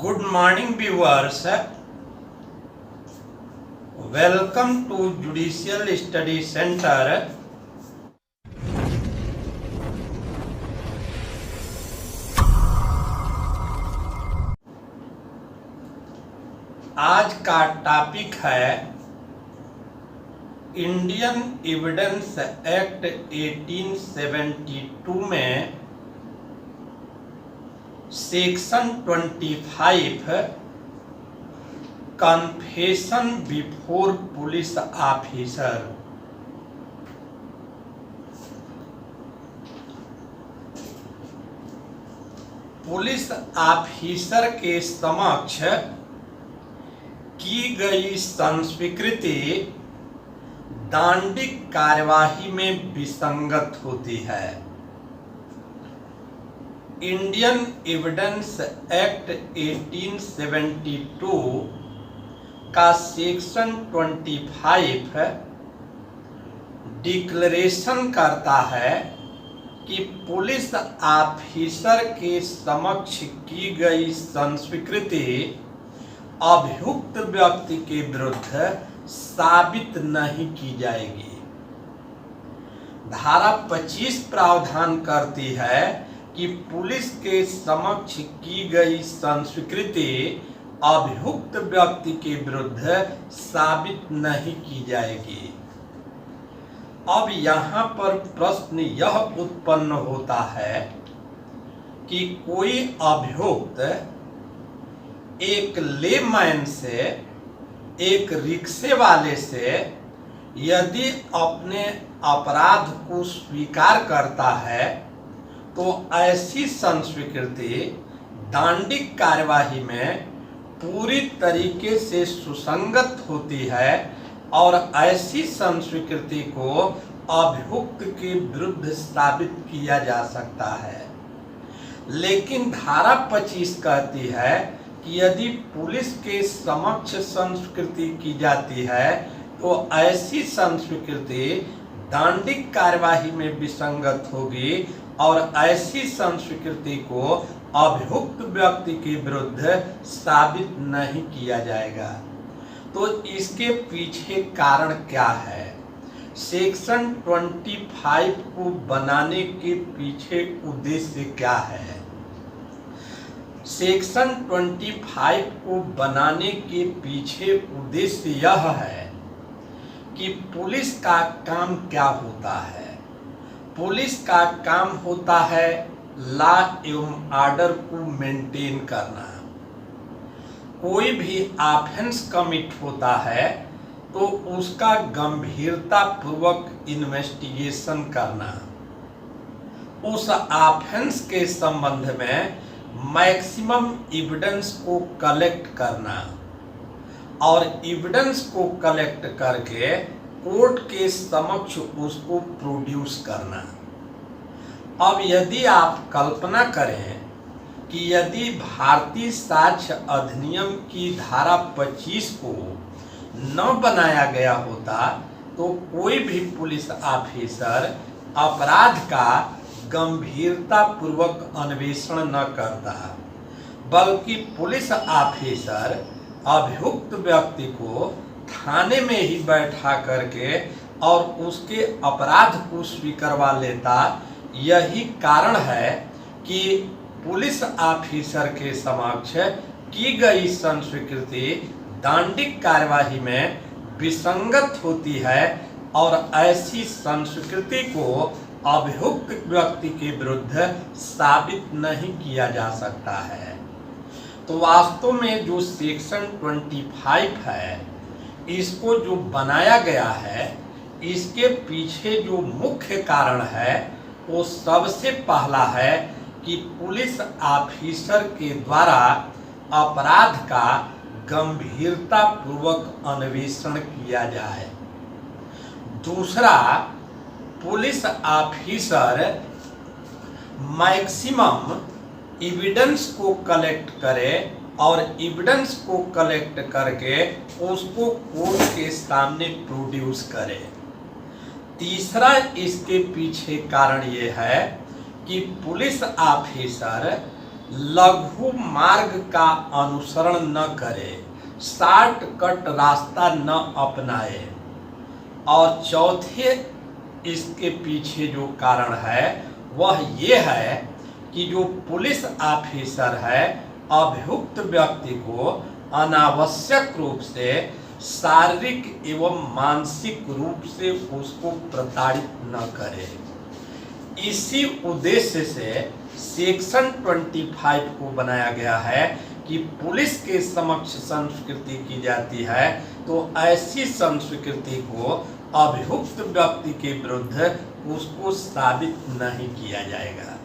Good morning, viewers. Welcome to Judicial Study Center. आज का topic है इंडियन एविडेंस एक्ट 1872 में section 25 confession before police officer. Police officer के समक्ष की गई संस्वीकृति दांडिक कार्यवाही में विसंगत होती है। इंडियन एविडेंस एक्ट 1872 का सेक्शन 25 डिक्लेरेशन करता है कि पुलिस ऑफिसर के समक्ष की गई संस्वीकृति अभियुक्त व्यक्ति के विरुद्ध साबित नहीं की जाएगी। धारा 25 प्रावधान करती है कि पुलिस के समक्ष की गई संस्वीकृति अभियुक्त व्यक्ति के विरुद्ध साबित नहीं की जाएगी। अब यहाँ पर प्रश्न यह उत्पन्न होता है कि कोई अभियुक्त एक लेमैन से, एक रिक्शे वाले से यदि अपने अपराध को स्वीकार करता है तो ऐसी संस्वीकृति दांडिक कार्यवाही में पूरी तरीके से सुसंगत होती है और ऐसी संस्वीकृति को अभियुक्त के विरुद्ध साबित किया जा सकता है। लेकिन धारा 25 कहती है कि यदि पुलिस के समक्ष संस्वीकृति की जाती है तो ऐसी संस्वीकृति दांडिक कार्यवाही में विसंगत होगी और ऐसी संस्वीकृति को अभियुक्त व्यक्ति के विरुद्ध साबित नहीं किया जाएगा। तो इसके पीछे कारण क्या है? सेक्शन 25 को बनाने के पीछे उद्देश्य क्या है? सेक्शन 25 को बनाने के पीछे उद्देश्य यह है कि पुलिस का काम क्या होता है। पुलिस का काम होता है लॉ एवं ऑर्डर को मेंटेन करना। कोई भी ऑफेंस कमिट होता है तो उसका गंभीरता पूर्वक इन्वेस्टिगेशन करना, उस ऑफेंस के संबंध में मैक्सिमम एविडेंस को कलेक्ट करना और एविडेंस को कलेक्ट करके कोर्ट के समक्ष उसको प्रोड्यूस करना। अब यदि आप कल्पना करें कि यदि भारतीय साक्ष्य अधिनियम की धारा 25 को न बनाया गया होता तो कोई भी पुलिस ऑफिसर अपराध का गंभीरता पूर्वक अन्वेषण न करता, बल्कि पुलिस ऑफिसर अभियुक्त व्यक्ति को थाने में ही बैठा करके और उसके अपराध को स्वीकारवा लेता। यही कारण है कि पुलिस ऑफिसर के समक्ष की गई संस्वीकृति दांडिक कार्यवाही में विसंगत होती है और ऐसी संस्वीकृति को अभियुक्त व्यक्ति के विरुद्ध साबित नहीं किया जा सकता है। तो वास्तव में जो सेक्शन 25 है, इसको जो बनाया गया है, इसके पीछे जो मुख्य कारण है वो सबसे पहला है कि पुलिस ऑफिसर के द्वारा अपराध का गंभीरता पूर्वक अन्वेषण किया जाए। दूसरा, पुलिस ऑफिसर मैक्सिमम एविडेंस को कलेक्ट करे और एविडेंस को कलेक्ट करके उसको कोर्ट के सामने प्रोड्यूस करे। तीसरा इसके पीछे कारण ये है कि पुलिस ऑफिसर लघु मार्ग का अनुसरण न करे, शॉर्टकट रास्ता न अपनाए। और चौथे इसके पीछे जो कारण है वह ये है कि जो पुलिस ऑफिसर है अभियुक्त व्यक्ति को अनावश्यक रूप से शारीरिक एवं मानसिक रूप से उसको प्रताड़ित न करे। इसी उद्देश्य से सेक्शन 25 को बनाया गया है कि पुलिस के समक्ष संस्कृति की जाती है तो ऐसी संस्कृति को अभियुक्त व्यक्ति के विरुद्ध उसको साबित नहीं किया जाएगा।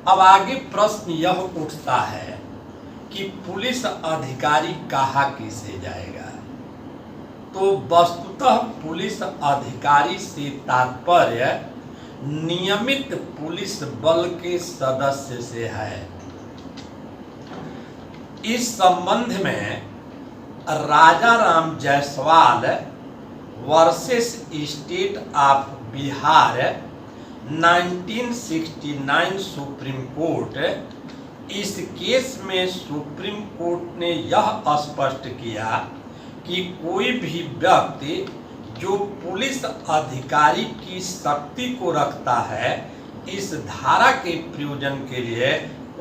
अब आगे प्रश्न यह उठता है कि पुलिस अधिकारी कहाँ किसे जाएगा। तो वस्तुतः पुलिस अधिकारी से तात्पर्य नियमित पुलिस बल के सदस्य से है। इस संबंध में Raja Ram Jaiswal versus state of Bihar 1969 supreme court, इस केस में सुप्रीम कोर्ट ने यह स्पष्ट किया कि कोई भी व्यक्ति जो पुलिस अधिकारी की शक्ति को रखता है इस धारा के प्रयोजन के लिए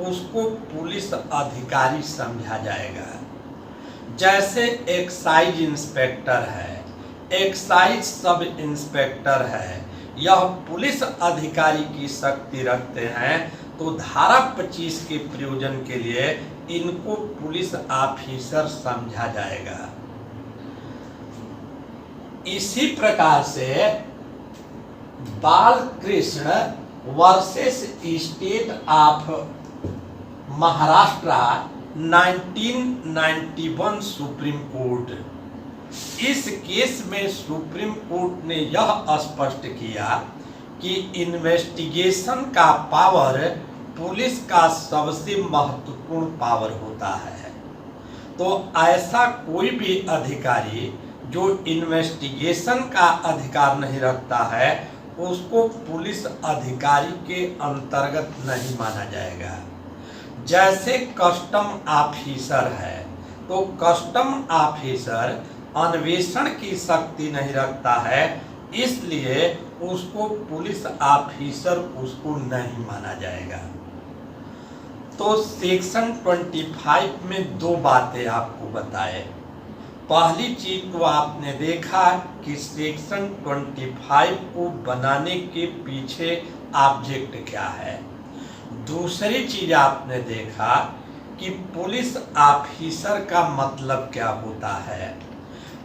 उसको पुलिस अधिकारी समझा जाएगा। जैसे एक्साइज इंस्पेक्टर है, एक्साइज सब इंस्पेक्टर है, यह पुलिस अधिकारी की शक्ति रखते हैं तो धारा 25 के प्रयोजन के लिए इनको पुलिस ऑफिसर समझा जाएगा। इसी प्रकार से Balkrishna versus state of Maharashtra 1991 supreme court, इस केस में सुप्रीम कोर्ट ने यह स्पष्ट किया कि इन्वेस्टिगेशन का पावर पुलिस का सबसे महत्वपूर्ण पावर होता है। तो ऐसा कोई भी अधिकारी जो इन्वेस्टिगेशन का अधिकार नहीं रखता है उसको पुलिस अधिकारी के अंतर्गत नहीं माना जाएगा। जैसे कस्टम ऑफिसर है तो कस्टम ऑफिसर अन्वेषण की शक्ति नहीं रखता है, इसलिए उसको पुलिस ऑफिसर उसको नहीं माना जाएगा। तो सेक्शन 25 में दो बातें आपको बताए। पहली चीज तो आपने देखा कि सेक्शन 25 को बनाने के पीछे ऑब्जेक्ट क्या है। दूसरी चीज आपने देखा कि पुलिस ऑफिसर का मतलब क्या होता है।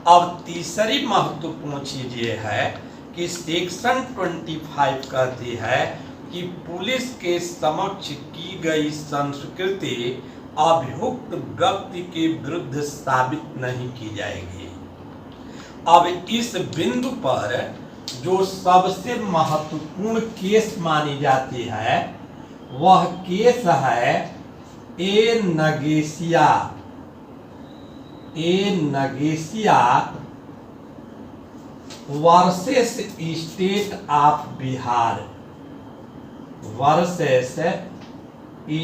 अब तीसरी महत्वपूर्ण चीज ये है कि सेक्शन 25 कहती है कि पुलिस के समक्ष की गई संस्कृति अभियुक्त व्यक्ति के विरुद्ध साबित नहीं की जाएगी। अब इस बिंदु पर जो सबसे महत्वपूर्ण केस मानी जाती है वह केस है A Nagesia versus state of Bihar versus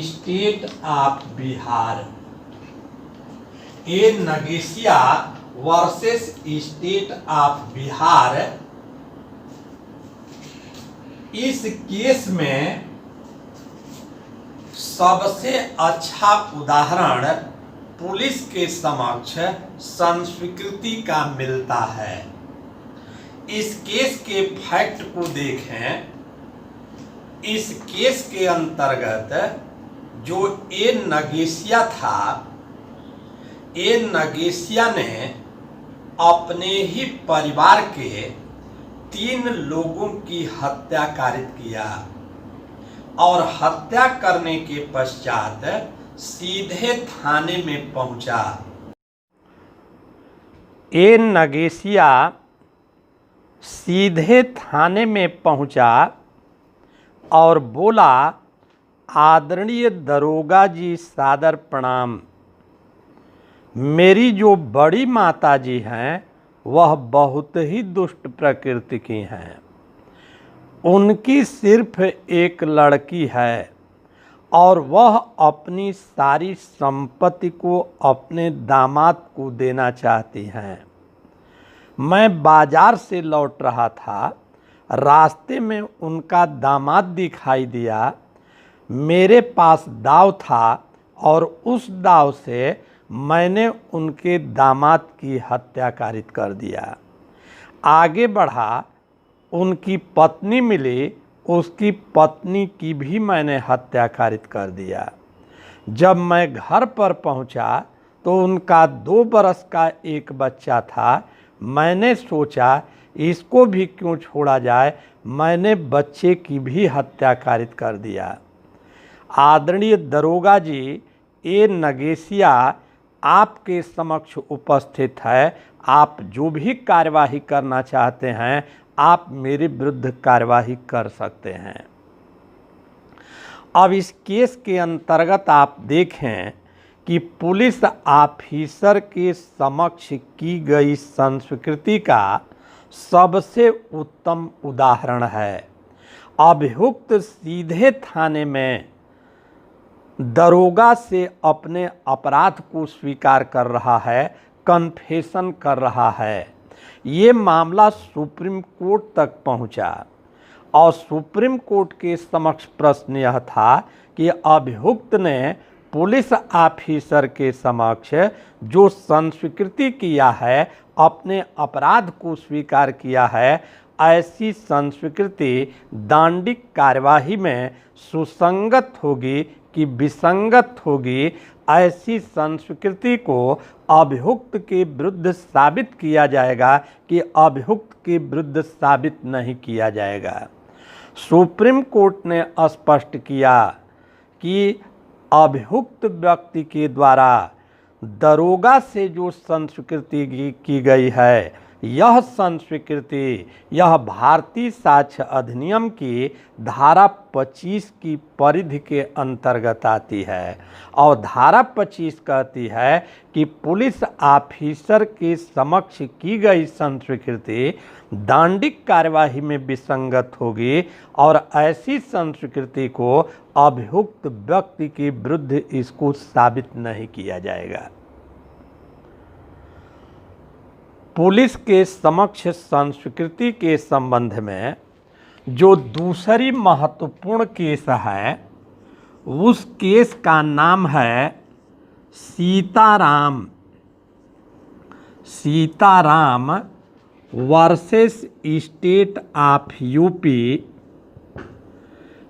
state of Bihar. A Nagesia versus state of Bihar, इस केस में सबसे अच्छा उदाहरण पुलिस के समक्ष संस्कृति का मिलता है। इस केस के फैक्ट को देखें। इस केस के अंतर्गत जो ए नगेशिया था, ए नगेशिया ने अपने ही परिवार के 3 लोगों की हत्या कारित किया और हत्या करने के पश्चात सीधे थाने में पहुंचा। ए नगेशिया सीधे थाने में पहुंचा और बोला, आदरणीय दरोगा जी सादर प्रणाम। मेरी जो बड़ी माता जी हैं वह बहुत ही दुष्ट प्रकृति की हैं। उनकी सिर्फ एक लड़की है और वह अपनी सारी संपत्ति को अपने दामाद को देना चाहती हैं। मैं बाजार से लौट रहा था, रास्ते में उनका दामाद दिखाई दिया। मेरे पास दाव था और उस दाव से मैंने उनके दामाद की हत्या कारित कर दिया। आगे बढ़ा, उनकी पत्नी मिली, उसकी पत्नी की भी मैंने हत्या कारित कर दिया। जब मैं घर पर पहुंचा तो उनका 2 बरस का एक बच्चा था। मैंने सोचा इसको भी क्यों छोड़ा जाए, मैंने बच्चे की भी हत्या कारित कर दिया। आदरणीय दरोगा जी, ए नगेशिया आपके समक्ष उपस्थित है। आप जो भी कार्यवाही करना चाहते हैं आप मेरे विरुद्ध कार्यवाही कर सकते हैं। अब इस केस के अंतर्गत आप देखें कि पुलिस ऑफिसर के समक्ष की गई संस्कृति का सबसे उत्तम उदाहरण है। अभियुक्त सीधे थाने में दरोगा से अपने अपराध को स्वीकार कर रहा है, कन्फेशन कर रहा है। ये मामला सुप्रीम कोर्ट तक पहुंचा और सुप्रीम कोर्ट के समक्ष प्रश्न यह था कि अभियुक्त ने पुलिस ऑफिसर के समक्ष जो संस्वीकृति किया है, अपने अपराध को स्वीकार किया है, ऐसी संस्वीकृति दंडिक कार्यवाही में सुसंगत होगी कि विसंगत होगी, ऐसी संस्कृति को अभियुक्त के विरुद्ध साबित किया जाएगा कि अभियुक्त के विरुद्ध साबित नहीं किया जाएगा। सुप्रीम कोर्ट ने स्पष्ट किया कि अभियुक्त व्यक्ति के द्वारा दरोगा से जो संस्वीकृति की गई है, यह संस्वीकृति यह भारतीय साक्ष्य अधिनियम की धारा 25 की परिधि के अंतर्गत आती है और धारा 25 कहती है कि पुलिस ऑफिसर के समक्ष की गई संस्वीकृति दंडिक कार्यवाही में विसंगत होगी और ऐसी संस्वीकृति को अभियुक्त व्यक्ति के विरुद्ध इसको साबित नहीं किया जाएगा। पुलिस के समक्ष संस्वीकृति के संबंध में जो दूसरी महत्वपूर्ण केस है, उस केस का नाम है Sitaram versus state of UP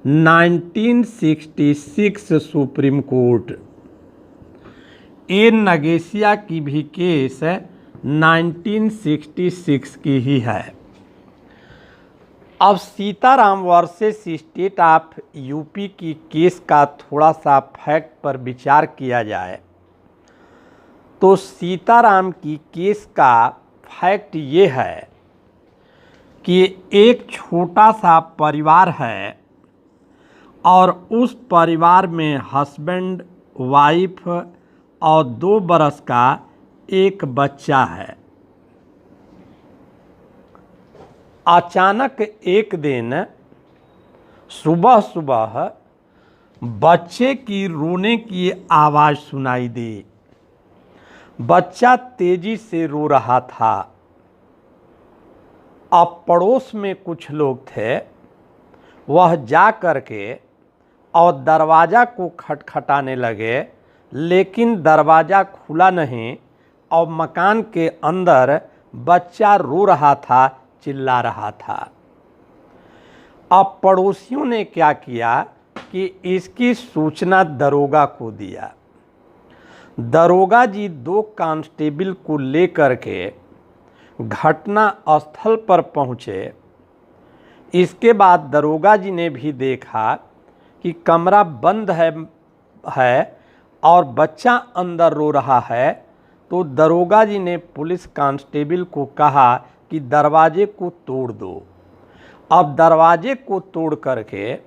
1966 supreme court. A Nagesia की भी केस 1966 की ही है। अब Sitaram versus state of UP की केस का थोड़ा सा फैक्ट पर विचार किया जाए तो सीताराम की केस का फैक्ट ये है कि एक छोटा सा परिवार है और उस परिवार में हस्बैंड, वाइफ और 2 बरस का एक बच्चा है। अचानक एक दिन सुबह सुबह बच्चे की रोने की आवाज़ सुनाई दी। बच्चा तेजी से रो रहा था। अब पड़ोस में कुछ लोग थे, वह जा कर के और दरवाज़ा को खटखटाने लगे, लेकिन दरवाज़ा खुला नहीं और मकान के अंदर बच्चा रो रहा था, चिल्ला रहा था। अब पड़ोसियों ने क्या किया कि इसकी सूचना दरोगा को दिया। दरोगा जी 2 कांस्टेबल को लेकर के घटना स्थल पर पहुँचे। इसके बाद दरोगा जी ने भी देखा कि कमरा बंद है और बच्चा अंदर रो रहा है, तो दरोगा जी ने पुलिस कांस्टेबल को कहा कि दरवाजे को तोड़ दो। अब दरवाजे को तोड़ करके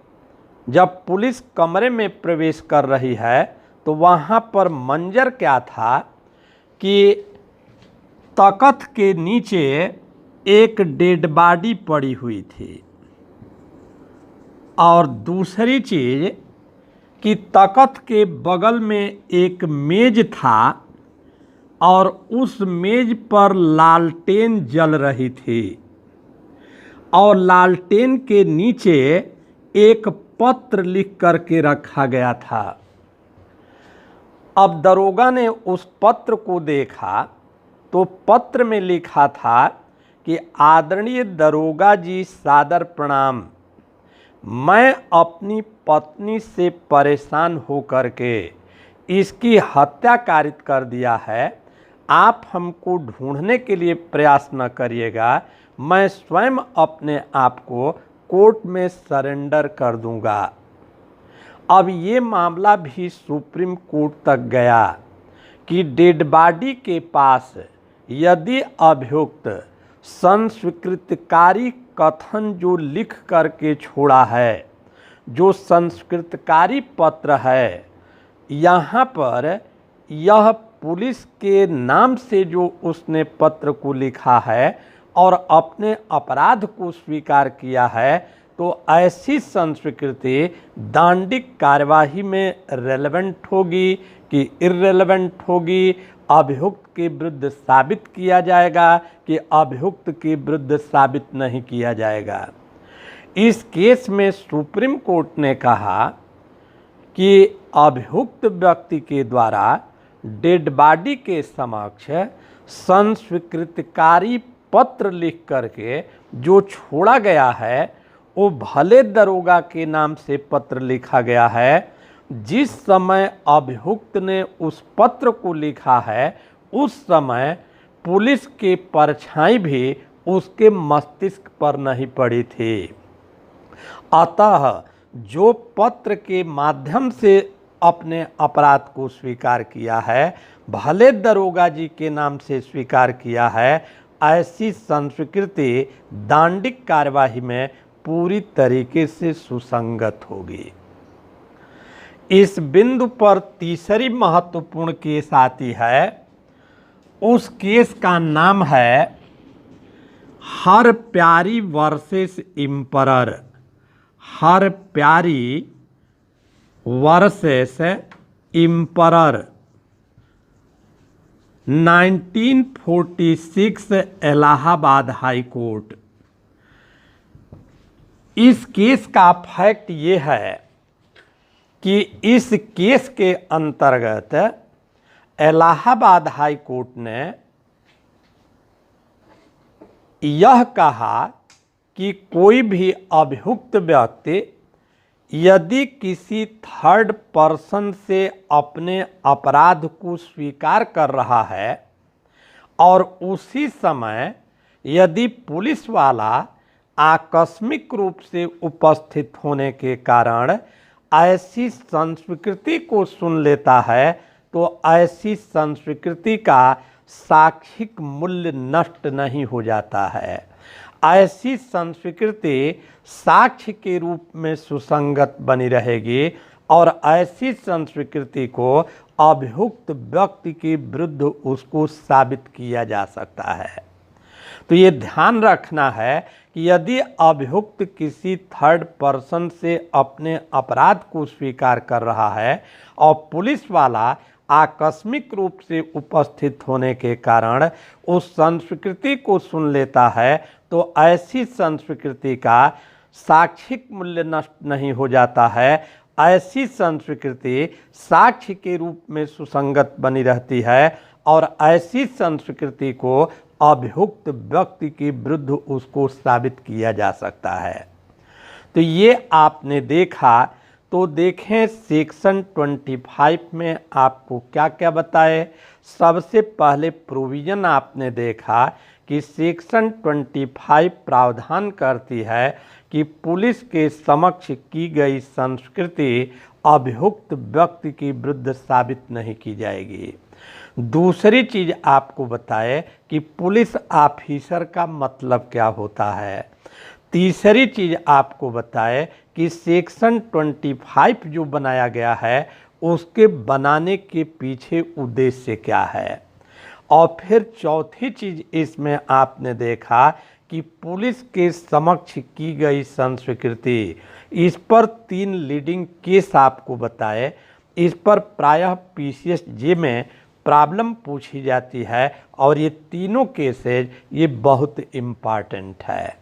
जब पुलिस कमरे में प्रवेश कर रही है तो वहाँ पर मंजर क्या था कि तख्त के नीचे एक डेड बॉडी पड़ी हुई थी और दूसरी चीज़ कि तख्त के बगल में एक मेज था और उस मेज पर लालटेन जल रही थी और लालटेन के नीचे एक पत्र लिख करके रखा गया था। अब दरोगा ने उस पत्र को देखा तो पत्र में लिखा था कि आदरणीय दरोगा जी सादर प्रणाम, मैं अपनी पत्नी से परेशान होकर के इसकी हत्या कारित कर दिया है। आप हमको ढूंढने के लिए प्रयास न करिएगा, मैं स्वयं अपने आप को कोर्ट में सरेंडर कर दूंगा। अब ये मामला भी सुप्रीम कोर्ट तक गया कि डेड बॉडी के पास यदि अभियुक्त संस्कृतकारी कथन जो लिख करके छोड़ा है, जो संस्कृतकारी पत्र है, यहाँ पर यह पुलिस के नाम से जो उसने पत्र को लिखा है और अपने अपराध को स्वीकार किया है, तो ऐसी संस्कृति दांडिक कार्यवाही में रेलेवेंट होगी कि इर्रेलेवेंट होगी, अभियुक्त के विरुद्ध साबित किया जाएगा कि अभियुक्त के विरुद्ध साबित नहीं किया जाएगा। इस केस में सुप्रीम कोर्ट ने कहा कि अभियुक्त व्यक्ति के द्वारा डेड बॉडी के समक्ष संस्वीकृतकारी पत्र लिख करके जो छोड़ा गया है वो भले दरोगा के नाम से पत्र लिखा गया है, जिस समय अभियुक्त ने उस पत्र को लिखा है उस समय पुलिस के परछाई भी उसके मस्तिष्क पर नहीं पड़ी थी। अतः जो पत्र के माध्यम से अपने अपराध को स्वीकार किया है, भले दरोगा जी के नाम से स्वीकार किया है, ऐसी संस्कृति दांडिक कार्यवाही में पूरी तरीके से सुसंगत होगी। इस बिंदु पर तीसरी महत्वपूर्ण केस आती है। उस केस का नाम है हर प्यारी वर्सेस इम्परर। हर प्यारी वर्सेस इम्परर 1946 इलाहाबाद हाई कोर्ट। इस केस का फैक्ट ये है कि इस केस के अंतर्गत इलाहाबाद हाई कोर्ट ने यह कहा कि कोई भी अभियुक्त व्यक्ति यदि किसी थर्ड पर्सन से अपने अपराध को स्वीकार कर रहा है और उसी समय यदि पुलिस वाला आकस्मिक रूप से उपस्थित होने के कारण ऐसी संस्कृति को सुन लेता है, तो ऐसी संस्कृति का साक्षिक मूल्य नष्ट नहीं हो जाता है। ऐसी संस्कृति साक्ष्य के रूप में सुसंगत बनी रहेगी और ऐसी संस्कृति को अभियुक्त व्यक्ति के विरुद्ध उसको साबित किया जा सकता है। तो ये ध्यान रखना है कि यदि अभियुक्त किसी थर्ड पर्सन से अपने अपराध को स्वीकार कर रहा है और पुलिस वाला आकस्मिक रूप से उपस्थित होने के कारण उस संस्कृति को सुन लेता है, तो ऐसी संस्कृति का साक्षिक मूल्य नष्ट नहीं हो जाता है। ऐसी संस्कृति साक्ष्य के रूप में सुसंगत बनी रहती है और ऐसी संस्कृति को अभियुक्त व्यक्ति के विरुद्ध उसको साबित किया जा सकता है। तो ये आपने देखा। तो देखें सेक्शन 25 में आपको क्या क्या बताए। सबसे पहले प्रोविज़न आपने देखा कि सेक्शन 25 प्रावधान करती है कि पुलिस के समक्ष की गई संस्कृति अभियुक्त व्यक्ति के विरुद्ध साबित नहीं की जाएगी। दूसरी चीज़ आपको बताए कि पुलिस ऑफिसर का मतलब क्या होता है। तीसरी चीज़ आपको बताए कि सेक्शन 25 जो बनाया गया है उसके बनाने के पीछे उद्देश्य क्या है। और फिर चौथी चीज़ इसमें आपने देखा कि पुलिस के समक्ष की गई संस्वीकृति इस पर 3 लीडिंग केस आपको बताए। इस पर प्रायः पीसीएसजे में प्रॉब्लम पूछी जाती है और ये तीनों केसेज ये बहुत इम्पॉर्टेंट है।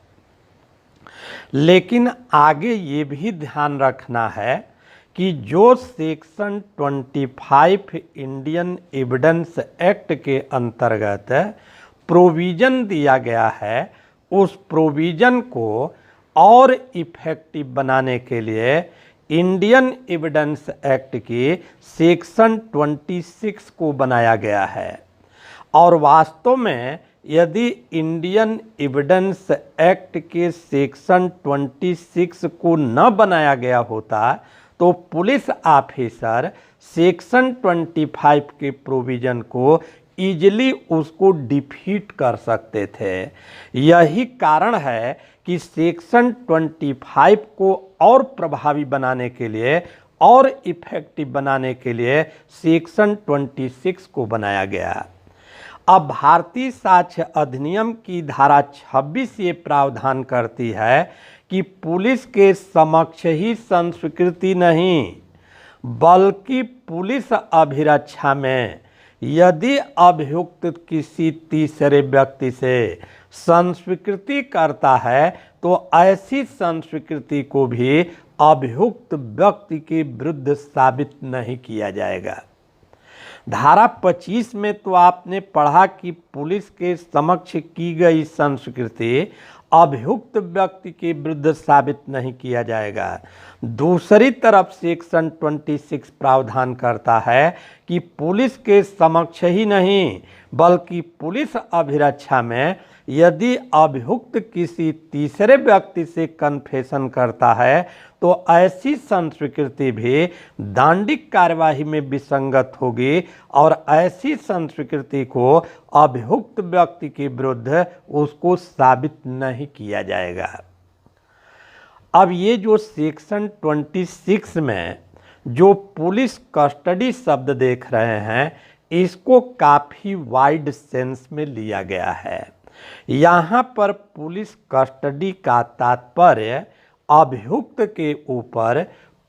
लेकिन आगे ये भी ध्यान रखना है कि जो सेक्शन 25 इंडियन एविडेंस एक्ट के अंतर्गत प्रोविज़न दिया गया है, उस प्रोविज़न को और इफ़ेक्टिव बनाने के लिए इंडियन एविडेंस एक्ट की सेक्शन 26 को बनाया गया है। और वास्तव में यदि इंडियन एविडेंस एक्ट के सेक्शन 26 को न बनाया गया होता तो पुलिस ऑफिसर सेक्शन 25 के प्रोविज़न को इजीली उसको डिफीट कर सकते थे। यही कारण है कि सेक्शन 25 को और प्रभावी बनाने के लिए और इफ़ेक्टिव बनाने के लिए सेक्शन 26 को बनाया गया। अब भारतीय साक्ष्य अधिनियम की धारा 26 ये प्रावधान करती है कि पुलिस के समक्ष ही संस्वीकृति नहीं बल्कि पुलिस अभिरक्षा में यदि अभियुक्त किसी तीसरे व्यक्ति से संस्वीकृति करता है तो ऐसी संस्वीकृति को भी अभियुक्त व्यक्ति के विरुद्ध साबित नहीं किया जाएगा। धारा 25 में तो आपने पढ़ा कि पुलिस के समक्ष की गई संस्वीकृति अभियुक्त व्यक्ति के विरुद्ध साबित नहीं किया जाएगा। दूसरी तरफ सेक्शन 26 प्रावधान करता है कि पुलिस के समक्ष ही नहीं बल्कि पुलिस अभिरक्षा में यदि अभियुक्त किसी तीसरे व्यक्ति से कन्फेशन करता है तो ऐसी संस्वीकृति भी दंडिक कार्यवाही में विसंगत होगी और ऐसी संस्वीकृति को अभियुक्त व्यक्ति के विरुद्ध उसको साबित नहीं किया जाएगा। अब ये जो सेक्शन 26 में जो पुलिस कस्टडी शब्द देख रहे हैं इसको काफ़ी वाइड सेंस में लिया गया है। यहाँ पर पुलिस कस्टडी का तात्पर्य अभियुक्त के ऊपर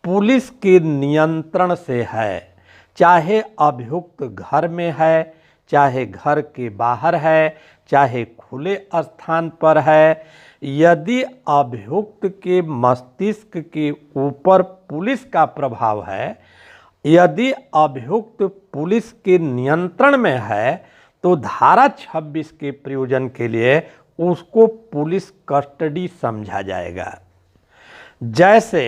पुलिस के नियंत्रण से है, चाहे अभियुक्त घर में है, चाहे घर के बाहर है, चाहे खुले स्थान पर है। यदि अभियुक्त के मस्तिष्क के ऊपर पुलिस का प्रभाव है, यदि अभियुक्त पुलिस के नियंत्रण में है तो धारा 26 के प्रयोजन के लिए उसको पुलिस कस्टडी समझा जाएगा। जैसे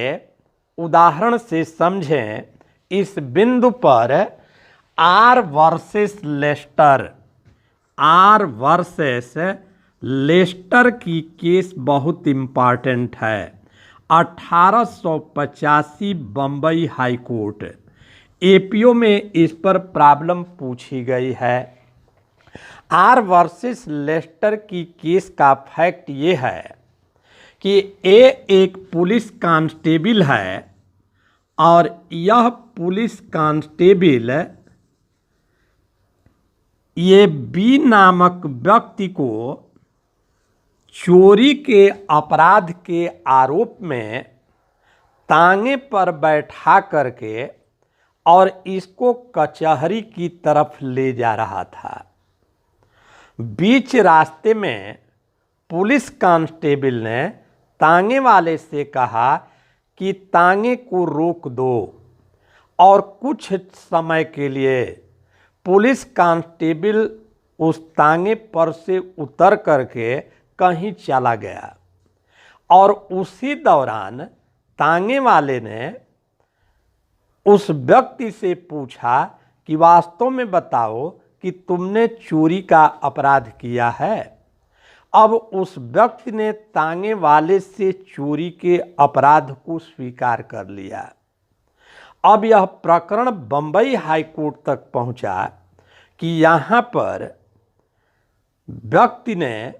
उदाहरण से समझें, इस बिंदु पर आर वर्सेस लेस्टर की केस बहुत इम्पॉर्टेंट है। 1885 बम्बई हाई कोर्ट एपीओ में इस पर प्रॉब्लम पूछी गई है। आर वर्सेस लेस्टर की केस का फैक्ट ये है कि ए एक पुलिस कांस्टेबल है और यह पुलिस कांस्टेबल ये बी नामक व्यक्ति को चोरी के अपराध के आरोप में तांगे पर बैठा करके और इसको कचहरी की तरफ ले जा रहा था। बीच रास्ते में पुलिस कांस्टेबल ने तांगे वाले से कहा कि तांगे को रोक दो और कुछ समय के लिए पुलिस कांस्टेबल उस तांगे पर से उतर करके कहीं चला गया और उसी दौरान तांगे वाले ने उस व्यक्ति से पूछा कि वास्तव में बताओ कि तुमने चोरी का अपराध किया है। अब उस व्यक्ति ने तांगे वाले से चोरी के अपराध को स्वीकार कर लिया। अब यह प्रकरण बम्बई हाई कोर्ट तक पहुंचा कि यहाँ पर व्यक्ति ने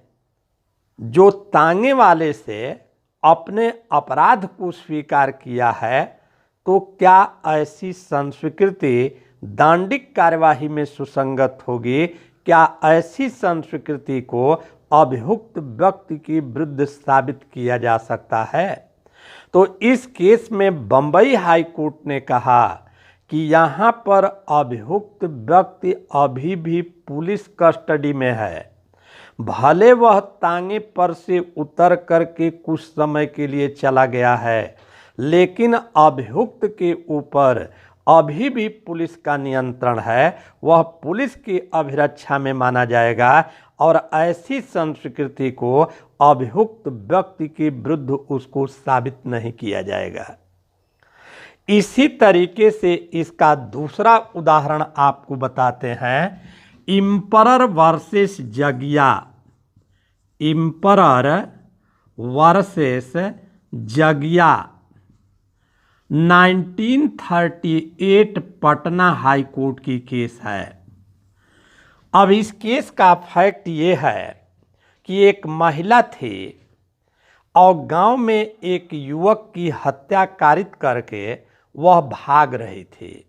जो तांगे वाले से अपने अपराध को स्वीकार किया है तो क्या ऐसी संस्वीकृति दंडिक कार्यवाही में सुसंगत होगी? क्या ऐसी संस्वीकृति को अभियुक्त व्यक्ति के विरुद्ध साबित किया जा सकता है? तो इस केस में बंबई हाई कोर्ट ने कहा कि यहाँ पर अभियुक्त व्यक्ति अभी भी पुलिस कस्टडी में है, भले वह तांगे पर से उतर करके कुछ समय के लिए चला गया है, लेकिन अभियुक्त के ऊपर अभी भी पुलिस का नियंत्रण है, वह पुलिस की अभिरक्षा में माना जाएगा और ऐसी संस्कृति को अभियुक्त व्यक्ति के विरुद्ध उसको साबित नहीं किया जाएगा। इसी तरीके से इसका दूसरा उदाहरण आपको बताते हैं, emperor versus Jagia. Emperor versus Jagia 1938 Patna high court की केस है। अब इस केस का फैक्ट ये है कि एक महिला थी और गांव में एक युवक की हत्या कारित करके वह भाग रही थी।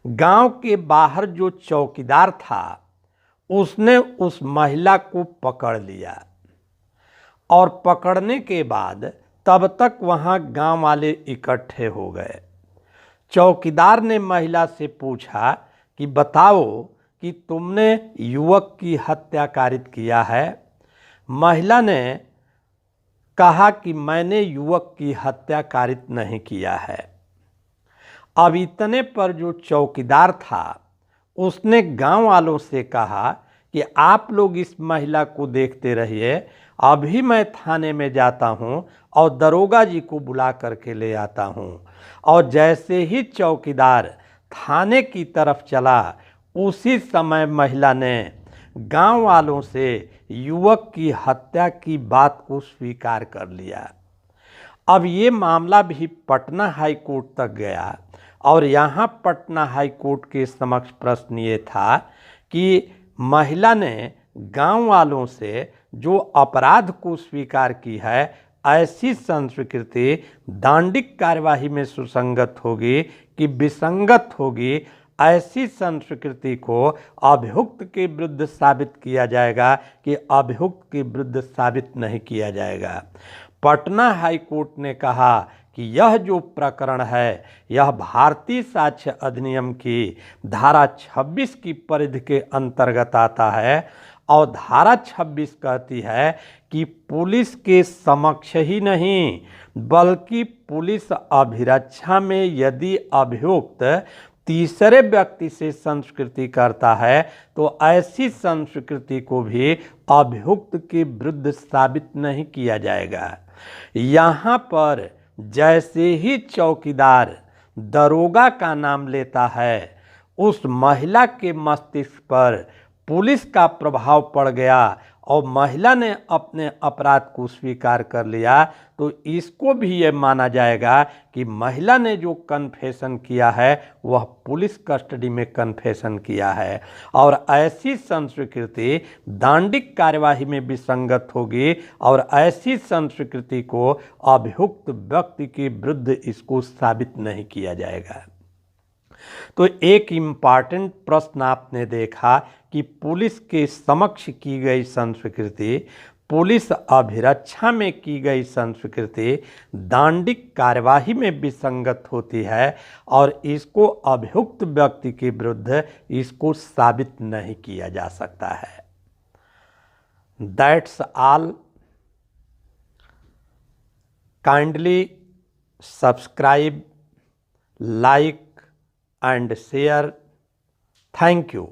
गांव के बाहर जो चौकीदार था उसने उस महिला को पकड़ लिया और पकड़ने के बाद तब तक वहां गांव वाले इकट्ठे हो गए। चौकीदार ने महिला से पूछा कि बताओ कि तुमने युवक की हत्या कारित किया है। महिला ने कहा कि मैंने युवक की हत्या कारित नहीं किया है। अब इतने पर जो चौकीदार था उसने गांव वालों से कहा कि आप लोग इस महिला को देखते रहिए, अभी मैं थाने में जाता हूं और दरोगा जी को बुला करके ले आता हूं। और जैसे ही चौकीदार थाने की तरफ चला, उसी समय महिला ने गांव वालों से युवक की हत्या की बात को स्वीकार कर लिया। अब ये मामला भी पटना हाई कोर्ट तक गया और यहाँ पटना हाई कोर्ट के समक्ष प्रश्न ये था कि महिला ने गांव वालों से जो अपराध को स्वीकार की है, ऐसी संस्कृति दंडिक कार्यवाही में सुसंगत होगी कि विसंगत होगी, ऐसी संस्कृति को अभियुक्त के विरुद्ध साबित किया जाएगा कि अभियुक्त के विरुद्ध साबित नहीं किया जाएगा। पटना हाई कोर्ट ने कहा कि यह जो प्रकरण है यह भारतीय साक्ष्य अधिनियम की धारा 26 की परिधि के अंतर्गत आता है और धारा 26 कहती है कि पुलिस के समक्ष ही नहीं बल्कि पुलिस अभिरक्षा में यदि अभियुक्त तीसरे व्यक्ति से संस्कृति करता है तो ऐसी संस्कृति को भी अभियुक्त के विरुद्ध साबित नहीं किया जाएगा। यहाँ पर जैसे ही चौकीदार दरोगा का नाम लेता है, उस महिला के मस्तिष्क पर पुलिस का प्रभाव पड़ गया और महिला ने अपने अपराध को स्वीकार कर लिया, तो इसको भी ये माना जाएगा कि महिला ने जो कन्फेशन किया है वह पुलिस कस्टडी में कन्फेशन किया है और ऐसी संस्कृति दंडिक कार्यवाही में विसंगत होगी और ऐसी संस्कृति को अभियुक्त व्यक्ति के विरुद्ध इसको साबित नहीं किया जाएगा। तो एक इम्पॉर्टेंट प्रश्न आपने देखा कि पुलिस के समक्ष की गई संस्कृति, पुलिस अभिरक्षा में की गई संस्कृति दंडिक कार्यवाही में विसंगत होती है और इसको अभियुक्त व्यक्ति के विरुद्ध इसको साबित नहीं किया जा सकता है। That's all. Kindly subscribe, like and share. Thank you.